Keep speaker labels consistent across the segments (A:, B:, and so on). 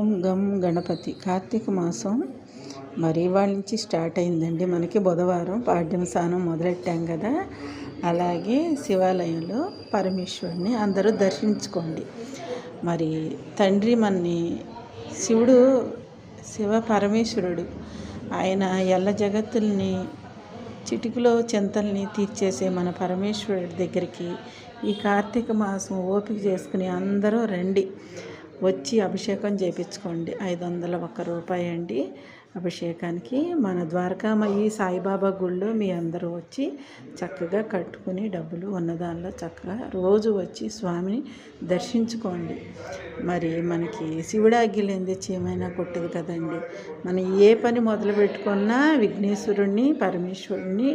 A: ఓం గం గణపతి. కార్తీక మాసం మరి ఇవాళ నుంచి స్టార్ట్ అయిందండి. మనకి బుధవారం పాడ్యం స్నానం మొదలెట్టాం కదా. అలాగే శివాలయంలో పరమేశ్వరుని అందరూ దర్శించుకోండి. మరి తండ్రి మనని శివుడు శివ పరమేశ్వరుడు. ఆయన ఎల్ల జగత్తుల్ని చిటికలో చింతల్ని తీర్చేసే మన పరమేశ్వరుడి దగ్గరికి ఈ కార్తీక మాసం ఓపిక చేసుకుని అందరూ రండి. వచ్చి అభిషేకం చేయించుకోండి. 501 రూపాయి అండి అభిషేకానికి. మన ద్వారకామయ్యి సాయిబాబా గుళ్ళో మీ అందరూ వచ్చి చక్కగా కట్టుకుని డబ్బులు ఉన్నదానిలో చక్కగా రోజు వచ్చి స్వామిని దర్శించుకోండి. మరి మనకి శివుడాగ్గిలేంది చీమైనా కొట్టదు కదండి. మనం ఏ పని మొదలు పెట్టుకున్నా విఘ్నేశ్వరుణ్ణి పరమేశ్వరుణ్ణి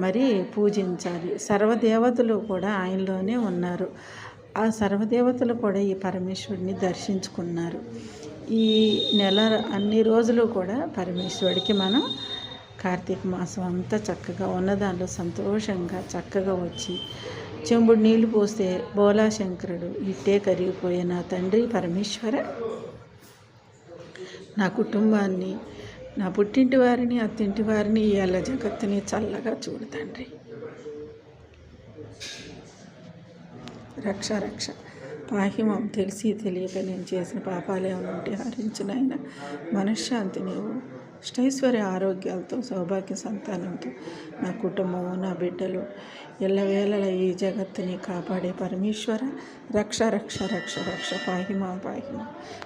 A: మరి పూజించాలి. సర్వదేవతలు కూడా ఆయనలోనే ఉన్నారు. ఆ సర్వదేవతలు కూడా ఈ పరమేశ్వరుడిని దర్శించుకున్నారు. ఈ నెల అన్ని రోజులు కూడా పరమేశ్వరుడికి మనం కార్తీక మాసం అంతా చక్కగా ఉన్నదానిలో సంతోషంగా చక్కగా వచ్చి చెంబుడు నీళ్లు పోస్తే బోలాశంకరుడు ఇట్టే కరిగిపోయే నా తండ్రి పరమేశ్వర, నా కుటుంబాన్ని, నా పుట్టింటి వారిని, అత్తింటి వారిని, ఈ ఎల్ల జగత్తుని చల్లగా చూడు తండ్రి. రక్ష రక్ష పాహిమం. తెలిసి తెలియక నేను చేసిన పాపాలు ఏమైనా ఉంటే హరించిన ఆయన మనశ్శాంతి నీవు, అష్టైశ్వర్య ఆరోగ్యాలతో, సౌభాగ్య సంతానంతో నా కుటుంబము, నా బిడ్డలు ఎల్లవేళల ఈ జగత్తుని కాపాడే పరమేశ్వర రక్ష రక్ష రక్ష రక్ష పాహిమా పాహిమా.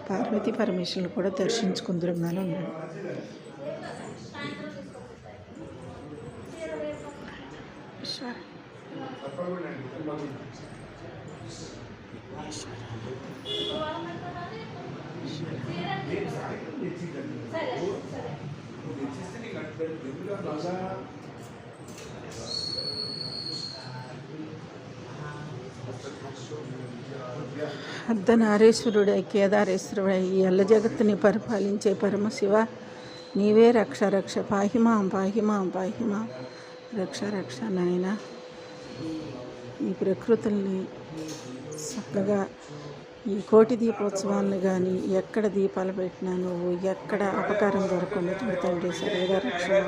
A: పార్వతీ పరమేశ్వరులు కూడా దర్శించుకుందరు మనం. అర్ధనారీశ్వరుడై కేదారేశ్వరుడై ఈ ఎల్ల జగత్తుని పరిపాలించే పరమశివ నీవే రక్ష రక్ష పాహిమాం పాహిమాం పాహిమాం. రక్ష రక్ష నాయన. ఈ ప్రకృతుల్ని చక్కగా ఈ కోటి దీపోత్సవాలను కానీ ఎక్కడ దీపాలు పెట్టినా నువ్వు ఎక్కడ అపకారం దొరకకుండా తండ్రి సరిగా రక్షణ.